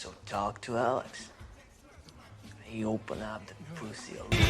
So talk to Alex. He opened up the pussy a little.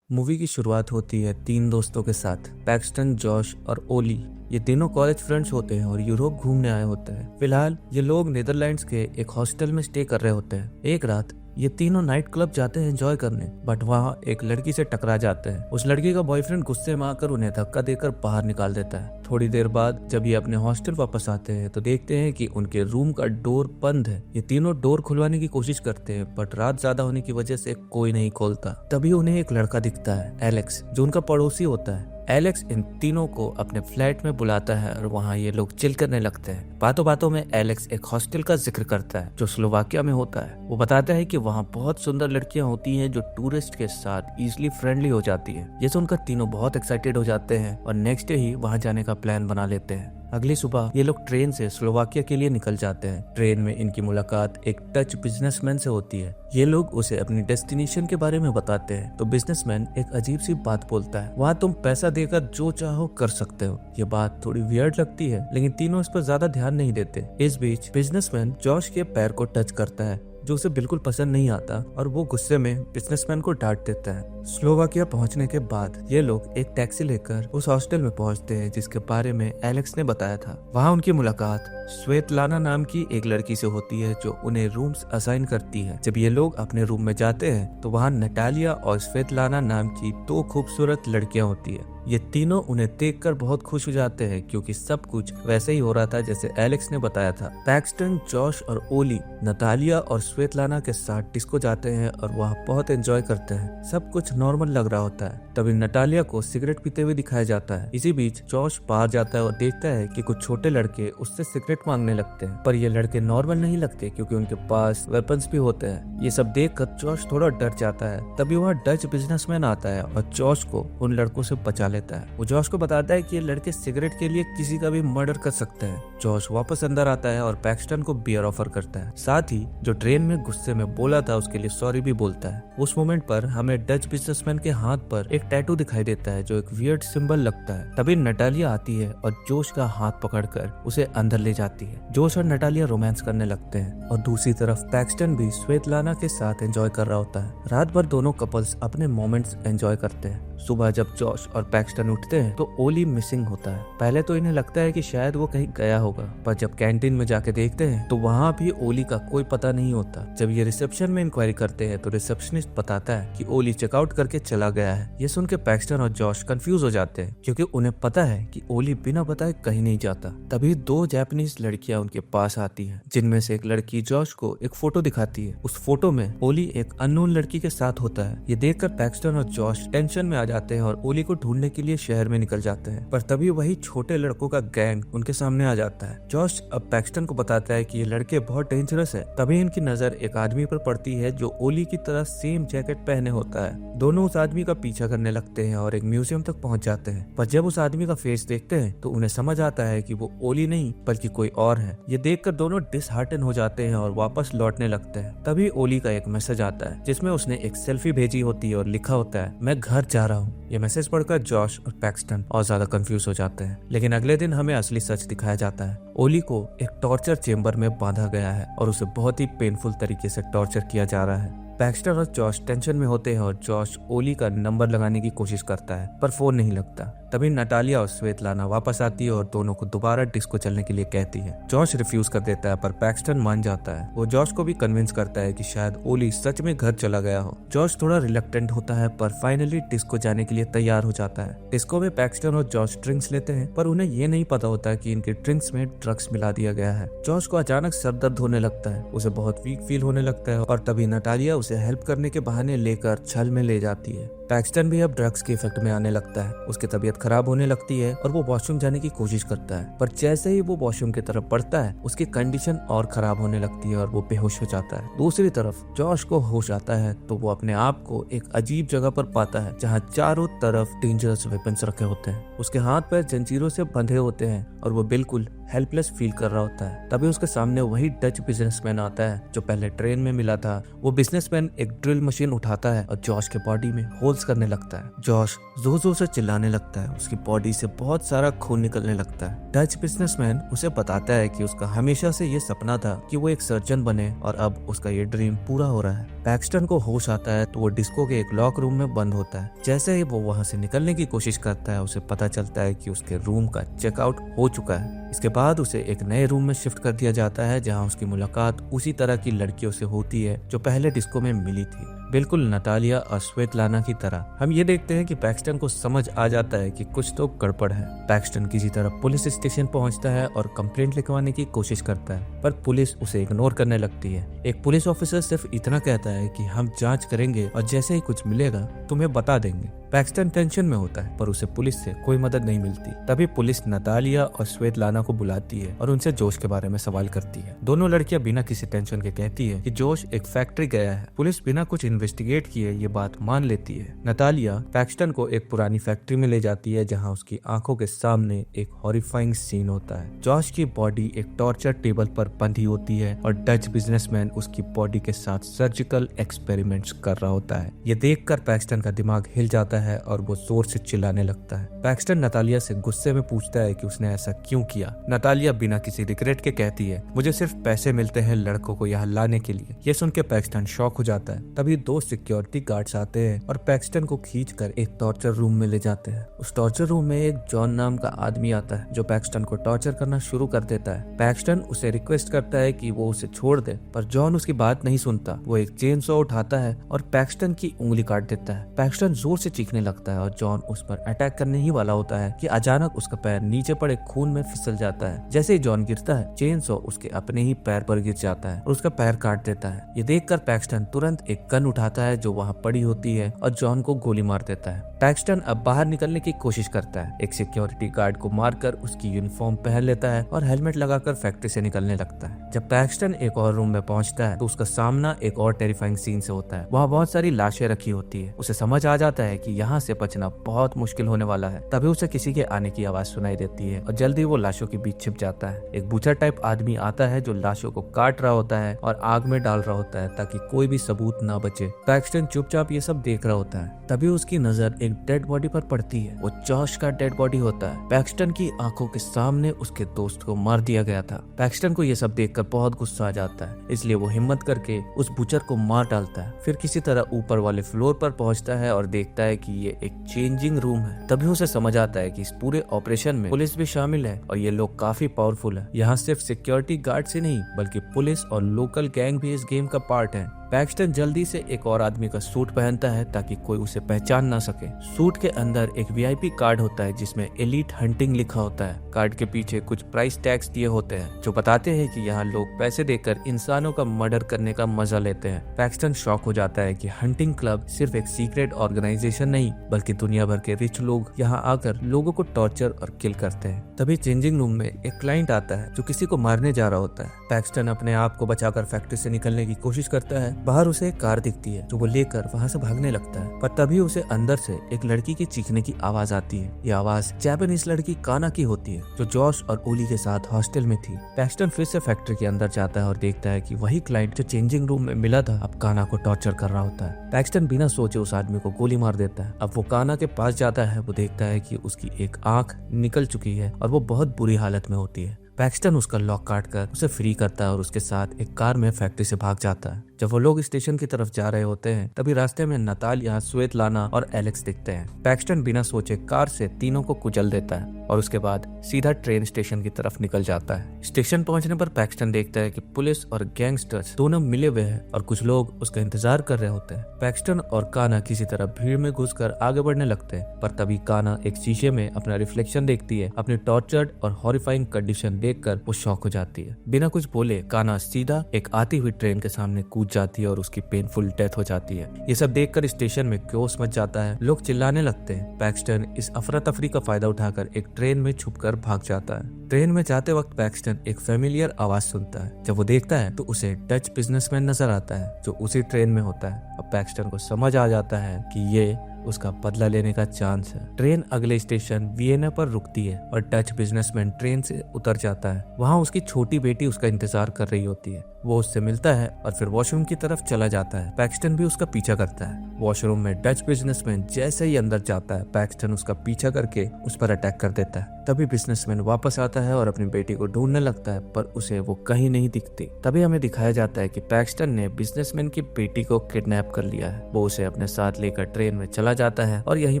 Movie की शुरुआत होती है तीन दोस्तों के साथ, पैक्सटन, जॉश और ओली। ये तीनों कॉलेज फ्रेंड्स होते हैं और यूरोप घूमने आए होते हैं। फिलहाल ये लोग नीदरलैंड्स के एक हॉस्टल में स्टे कर रहे होते हैं। एक रात ये तीनों नाइट क्लब जाते हैं एंजॉय करने, बट वहाँ एक लड़की से टकरा जाते हैं। उस लड़की का बॉयफ्रेंड गुस्से में आकर उन्हें धक्का देकर बाहर निकाल देता है। थोड़ी देर बाद जब ये अपने हॉस्टल वापस आते हैं तो देखते हैं कि उनके रूम का डोर बंद है। ये तीनों डोर खुलवाने की कोशिश करते हैं, बट रात ज्यादा होने की वजह से कोई नहीं खोलता। तभी उन्हें एक लड़का दिखता है, एलेक्स, जो उनका पड़ोसी होता है। एलेक्स इन तीनों को अपने फ्लैट में बुलाता है और वहाँ ये लोग चिल करने लगते हैं। बातों बातों में एलेक्स एक हॉस्टल का जिक्र करता है जो स्लोवाकिया में होता है। वो बताता है कि वहाँ बहुत सुंदर लड़कियां होती हैं जो टूरिस्ट के साथ इजीली फ्रेंडली हो जाती है। ये सुनकर तीनों बहुत एक्साइटेड हो जाते हैं और नेक्स्ट डे ही वहाँ जाने का प्लान बना लेते हैं। अगली सुबह ये लोग ट्रेन से स्लोवाकिया के लिए निकल जाते हैं। ट्रेन में इनकी मुलाकात एक डच बिजनेसमैन से होती है। ये लोग उसे अपनी डेस्टिनेशन के बारे में बताते हैं तो बिजनेसमैन एक अजीब सी बात बोलता है, वहाँ तुम पैसा देकर जो चाहो कर सकते हो। ये बात थोड़ी वियर्ड लगती है, लेकिन तीनों इस पर ज्यादा ध्यान नहीं देते। इस बीच बिजनेसमैन जॉश के पैर को टच करता है जो उसे बिल्कुल पसंद नहीं आता और वो गुस्से में बिजनेसमैन को डांट देता है। स्लोवाकिया पहुंचने के बाद ये लोग एक टैक्सी लेकर उस हॉस्टल में पहुंचते हैं जिसके बारे में एलेक्स ने बताया था। वहां उनकी मुलाकात स्वेतलाना नाम की एक लड़की से होती है जो उन्हें रूम्स असाइन करती है। जब ये लोग अपने रूम में जाते हैं तो वहाँ नटालिया और स्वेतलाना नाम की दो खूबसूरत लड़कियां होती है। ये तीनों उन्हें देखकर बहुत खुश हो जाते हैं क्योंकि सब कुछ वैसे ही हो रहा था जैसे एलेक्स ने बताया था। पैक्सटन, जॉश और ओली नतालिया और स्वेतलाना के साथ डिस्को जाते हैं और वहाँ बहुत एंजॉय करते हैं। सब कुछ नॉर्मल लग रहा होता है। तभी नटालिया को सिगरेट पीते हुए दिखाया जाता है। इसी बीच जॉश बाहर जाता है और देखता है कि कुछ छोटे लड़के उससे सिगरेट मांगने लगते हैं, पर ये लड़के नॉर्मल नहीं लगते क्योंकि उनके पास वेपन्स भी होते हैं। ये सब देखकर जॉश थोड़ा डर जाता है। तभी वहाँ डच बिजनेसमैन आता है और जॉश को उन लड़कों से बचा लेता है। वो जॉश को बताता है कि ये लड़के सिगरेट के लिए किसी का भी मर्डर कर सकते हैं। जॉश वापस अंदर आता है और पैक्सटन को बियर ऑफर करता है। साथ ही जो ट्रेन में गुस्से में बोला था उसके लिए सॉरी भी बोलता है। उस मोमेंट पर हमें डच बिजनेसमैन के हाथ पर एक टैटू दिखाई देता है जो एक वियर्ड सिंबल लगता है। तभी नटालिया आती है और जोश का हाथ पकड़कर उसे अंदर ले जाती है। जोश और नटालिया रोमांस करने लगते हैं और दूसरी तरफ पैक्सटन भी स्वेतलाना के साथ एंजॉय कर रहा होता है। रात भर दोनों कपल्स अपने मोमेंट्स एंजॉय करते हैं। सुबह जब जॉश और पैक्सटन उठते हैं तो ओली मिसिंग होता है। पहले तो इन्हें लगता है कि शायद वो कहीं गया होगा, पर जब कैंटीन में जाके देखते हैं तो वहाँ भी ओली का कोई पता नहीं होता। जब ये रिसेप्शन में इंक्वायरी करते हैं तो रिसेप्शनिस्ट बताता है कि ओली चेकआउट करके चला गया है। ये सुन के पैक्सटन और जॉश कंफ्यूज हो जाते हैं क्योंकि उन्हें पता है कि ओली बिना बताए कहीं नहीं जाता। तभी दो जापानीज लड़कियां उनके पास आती हैं, जिनमें से एक लड़की जॉश को एक फोटो दिखाती है। उस फोटो में ओली एक अननोन लड़की के साथ होता है। ये देखकर पैक्सटन और जॉश टेंशन में आ जाते हैं और ओली को ढूंढने के लिए शहर में निकल जाते हैं, पर तभी वही छोटे लड़कों का गैंग उनके सामने आ जाता है। जॉश अब पैक्सटन को बताता है कि ये लड़के बहुत डेंजरस है। तभी इनकी नजर एक आदमी पर पड़ती है जो ओली की तरह सेम जैकेट पहने होता है। दोनों उस आदमी का पीछा करने लगते हैं और एक म्यूजियम तक पहुंच जाते हैं, पर जब उस आदमी का फेस देखते हैं तो उन्हें समझ आता है कि वो ओली नहीं बल्कि कोई और है। ये देखकर दोनों डिसहार्टन हो जाते हैं और वापस लौटने लगते हैं। तभी ओली का एक मैसेज आता है जिसमें उसने एक सेल्फी भेजी होती है और लिखा होता है, मैं घर जा रहा हूँ। ये मैसेज पढ़कर जॉश और पैक्सटन और ज्यादा कंफ्यूज हो जाते हैं। लेकिन अगले दिन हमें असली सच दिखाया जाता है। ओली को एक टॉर्चर चेंबर में बांधा गया है और उसे बहुत ही पेनफुल तरीके से टॉर्चर किया जा रहा है। पैक्सटन और जॉश टेंशन में होते हैं और जॉश ओली का नंबर लगाने की कोशिश करता है, पर फोन नहीं लगता। तभी नटालिया और स्वेतलाना वापस आती है और दोनों को दोबारा डिस्को चलने के लिए कहती है। जॉश रिफ्यूज कर देता है, पर पैक्सटन मान जाता है। वो जॉश को भी कन्विंस करता है कि शायद ओली सच में घर चला गया हो। जॉश थोड़ा रिलक्टेंट होता है, पर फाइनली डिस्को जाने के लिए तैयार हो जाता है। डिस्को में पैक्सटन और जॉश ड्रिंक्स लेते हैं, पर उन्हें ये नहीं पता होता कि इनके ड्रिंक्स में ड्रग्स मिला दिया गया है। जॉश को अचानक सर दर्द होने लगता है, उसे बहुत वीक फील होने लगता है और तभी नटालिया उसे हेल्प करने के बहाने लेकर छल में ले जाती है। पैक्सटन भी अब ड्रग्स के इफेक्ट में आने लगता है। उसकी तबीयत खराब होने लगती है और वो वॉशरूम जाने की कोशिश करता है, पर जैसे ही वो वॉशरूम की तरफ बढ़ता है उसकी कंडीशन और खराब होने लगती है और वो बेहोश हो जाता है। दूसरी तरफ जॉश को होश आता है तो वो अपने आप को एक अजीब जगह पर पाता है जहाँ चारों तरफ डेंजरस वेपन्स रखे होते हैं। उसके हाथ पैर जंजीरों से बंधे होते हैं और वो बिल्कुल हेल्पलेस फील कर रहा होता है। तभी उसके सामने वही डच बिजनेसमैन आता है जो पहले ट्रेन में मिला था। वो बिजनेसमैन एक ड्रिल मशीन उठाता है और जॉश के बॉडी में होल्स करने लगता है। जॉश जोर जोर से चिल्लाने लगता है, उसकी बॉडी से बहुत सारा खून निकलने लगता है। डच बिजनेसमैन उसे बताता है कि उसका हमेशा से ये सपना था कि वो एक सर्जन बने और अब उसका ये ड्रीम पूरा हो रहा है। पैक्सटन को होश आता है तो वो डिस्को के एक लॉक रूम में बंद होता है। जैसे ही वो वहां से निकलने की कोशिश करता है उसे पता चलता है कि उसके रूम का चेकआउट हो चुका है। इसके बाद उसे एक नए रूम में शिफ्ट कर दिया जाता है जहां उसकी मुलाकात उसी तरह की लड़कियों से होती है जो पहले डिस्को में मिली थी, बिल्कुल नतालिया और स्वेतलाना की तरह। हम ये देखते हैं कि पैक्सटन को समझ आ जाता है कि कुछ तो गड़बड़ है। पैक्सटन किसी तरह पुलिस स्टेशन पहुंचता है और कंप्लेंट लिखवाने की कोशिश करता है, पर पुलिस उसे इग्नोर करने लगती है। एक पुलिस ऑफिसर सिर्फ इतना कहता है कि हम जांच करेंगे और जैसे ही कुछ मिलेगा तुम्हें बता देंगे। पैक्सटन टेंशन में होता है पर उसे पुलिस से कोई मदद नहीं मिलती। तभी पुलिस नतालिया और स्वेतलाना को बुलाती है और उनसे जोश के बारे में सवाल करती है। दोनों लड़कियां बिना किसी टेंशन के कहती है कि जोश एक फैक्ट्री गया है। पुलिस बिना कुछ इन्वेस्टिगेट किए ये बात मान लेती है। नतालिया पैक्सटन को एक पुरानी फैक्ट्री में ले जाती है जहां उसकी आंखों के सामने एक हॉरिफाइंग सीन होता है। जॉश की बॉडी एक टॉर्चर टेबल पर बंधी होती है और डच बिजनेसमैन उसकी बॉडी के साथ सर्जिकल एक्सपेरिमेंट्स कर रहा होता है। ये देखकर पैक्सटन का दिमाग हिल जाता है और वो जोर से चिल्लाने लगता है। पैक्सटन नतालिया से गुस्से में पूछता है कि उसने ऐसा क्यों किया। नतालिया बिना किसी रिग्रेट के कहती है, मुझे सिर्फ पैसे मिलते हैं लड़कों को यहाँ लाने के लिए। ये सुन के पैक्सटन शॉक हो जाता है। तभी 2 सिक्योरिटी गार्ड्स आते हैं और पैक्सटन को खींचकर एक टॉर्चर रूम में ले जाते हैं। उस टॉर्चर रूम में एक जॉन नाम का आदमी आता है जो पैक्सटन को टॉर्चर करना शुरू कर देता है। पैक्सटन उसे रिक्वेस्ट करता है कि वो उसे छोड़ दे, पर जॉन उसकी बात नहीं सुनता। वो एक चेन सॉ उठाता है और पैक्सटन की उंगली काट देता है। पैक्सटन जोर से चीखने लगता है और जॉन उस पर अटैक करने ही वाला होता है कि अचानक उसका पैर नीचे पड़े खून में फिसल जाता है। जैसे ही जॉन गिरता है चेन सॉ उसके अपने ही पैर पर गिर जाता है और उसका पैर काट देता है। ये देखकर पैक्सटन तुरंत एक गन उठाता है जो वहाँ पड़ी होती है और जॉन को गोली मार देता है। पैक्सटन अब बाहर निकलने की कोशिश करता है। एक सिक्योरिटी गार्ड को मारकर उसकी यूनिफॉर्म पहन लेता है और हेलमेट लगाकर फैक्ट्री से निकलने लगता है। जब पैक्सटन एक और रूम में पहुंचता है तो उसका सामना एक और टेरिफाइंग सीन से होता है। वहाँ बहुत सारी लाशें रखी होती है। उसे समझ आ जाता है कि यहाँ से बचना बहुत मुश्किल होने वाला है। तभी उसे किसी के आने की आवाज सुनाई देती है और जल्दी वो लाशों के बीच छिप जाता है। एक बूचर टाइप आदमी आता है जो लाशों को काट रहा होता है और आग में डाल रहा होता है ताकि कोई भी सबूत ना बचे। पैक्सटन चुपचाप ये सब देख रहा होता है। तभी उसकी नजर एक डेड बॉडी पर पड़ती है। वो जॉश का डेड बॉडी होता है। पैक्सटन की आंखों के सामने उसके दोस्त को मार दिया गया था। पैक्सटन को ये सब देखकर बहुत गुस्सा आ जाता है, इसलिए वो हिम्मत करके उस बूचर को मार डालता है। फिर किसी तरह ऊपर वाले फ्लोर पर पहुंचता है और देखता है कि ये एक चेंजिंग रूम है। तभी उसे समझ आता है कि इस पूरे ऑपरेशन में पुलिस भी शामिल है और ये लोग काफी पावरफुल है। यहाँ सिर्फ सिक्योरिटी गार्ड ही नहीं बल्कि पुलिस और लोकल गैंग भी इस गेम का पार्ट है। पैक्सटन जल्दी से एक और आदमी का सूट पहनता है ताकि कोई उसे पहचान ना सके। सूट के अंदर एक वीआईपी कार्ड होता है जिसमें एलीट हंटिंग लिखा होता है। कार्ड के पीछे कुछ प्राइस टैग्स दिए होते हैं जो बताते हैं कि यहाँ लोग पैसे देकर इंसानों का मर्डर करने का मजा लेते हैं। पैक्सटन शॉक हो जाता है कि हंटिंग क्लब सिर्फ एक सीक्रेट ऑर्गेनाइजेशन नहीं बल्कि दुनिया भर के रिच लोग यहाँ आकर लोगों को टॉर्चर और किल करते हैं। तभी चेंजिंग रूम में एक क्लाइंट आता है जो किसी को मारने जा रहा होता है। पैक्सटन अपने आप को बचाकर फैक्ट्री से निकलने की कोशिश करता है। बाहर उसे एक कार दिखती है जो वो लेकर वहाँ से भागने लगता है, पर तभी उसे अंदर से एक लड़की के चीखने की आवाज आती है। ये आवाज जापानीज लड़की काना की होती है जो जॉश और ओली के साथ हॉस्टल में थी। पैक्सटन फिर से फैक्ट्री के अंदर जाता है और देखता है कि वही क्लाइंट जो चेंजिंग रूम में मिला था अब काना को टॉर्चर कर रहा होता है। पैक्सटन बिना सोचे उस आदमी को गोली मार देता है। अब वो काना के पास जाता है। वो देखता है कि उसकी एक आंख निकल चुकी है और वो बहुत बुरी हालत में होती है। पैक्सटन उसका लॉक काटकर उसे फ्री करता है और उसके साथ एक कार में फैक्ट्री से भाग जाता है। जब वो लोग स्टेशन की तरफ जा रहे होते हैं तभी रास्ते में नतालिया, स्वेतलाना और एलेक्स दिखते हैं। पैक्सटन बिना सोचे कार से तीनों को कुचल देता है और उसके बाद सीधा ट्रेन स्टेशन की तरफ निकल जाता है। स्टेशन पहुंचने पर पैक्सटन देखता है कि पुलिस और गैंगस्टर्स दोनों मिले हुए हैं और कुछ लोग उसका इंतजार कर रहे होते हैं। पैक्सटन और काना किसी तरह भीड़ में घुसकर आगे बढ़ने लगते हैं, पर तभी काना एक शीशे में अपना रिफ्लेक्शन देखती है। अपनी टॉर्चर्ड और हॉरिफाइंग कंडीशन देखकर वो शॉक हो जाती है। बिना कुछ बोले काना सीधा एक आती हुई ट्रेन के सामने कूद जाती है और उसकी पेनफुल डेथ हो जाती है। ये सब देखकर स्टेशन में क्योस मच जाता है। लोग चिल्लाने लगते हैं। पैक्सटन इस अफरा तफरी का फायदा उठाकर एक ट्रेन में छुपकर भाग जाता है। ट्रेन में जाते वक्त पैक्सटन एक फेमिलियर आवाज सुनता है। जब वो देखता है तो उसे डच बिजनेसमैन नजर आता है जो उसी ट्रेन में होता है। अब पैक्सटन को समझ आ जाता है कि ये उसका बदला लेने का चांस है। ट्रेन अगले स्टेशन वियना पर रुकती है और डच बिजनेसमैन ट्रेन से उतर जाता है। वहाँ उसकी छोटी बेटी उसका इंतजार कर रही होती है। वो उससे मिलता है और फिर वॉशरूम की तरफ चला जाता है। पैक्सटन भी उसका पीछा करता है। वॉशरूम में डच बिजनेसमैन जैसे ही अंदर जाता है, पैक्सटन उसका पीछा करके उस पर अटैक कर देता है। तभी बिजनेसमैन वापस आता है और अपनी बेटी को ढूंढने लगता है, पर उसे वो कहीं नहीं दिखती। तभी हमें दिखाया जाता है कि पैक्सटन ने बिजनेसमैन की बेटी को किडनैप कर लिया है। वो उसे अपने साथ लेकर ट्रेन में चला जाता है और यहीं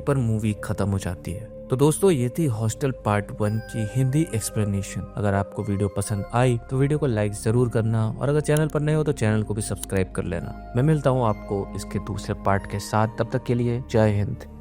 पर मूवी खत्म हो जाती है। तो दोस्तों, ये थी हॉस्टल पार्ट 1 की हिंदी एक्सप्लेनेशन। अगर आपको वीडियो पसंद आई तो वीडियो को लाइक जरूर करना, और अगर चैनल पर नए हो तो चैनल को भी सब्सक्राइब कर लेना। मैं मिलता हूँ आपको इसके दूसरे पार्ट के साथ। तब तक के लिए जय हिंद।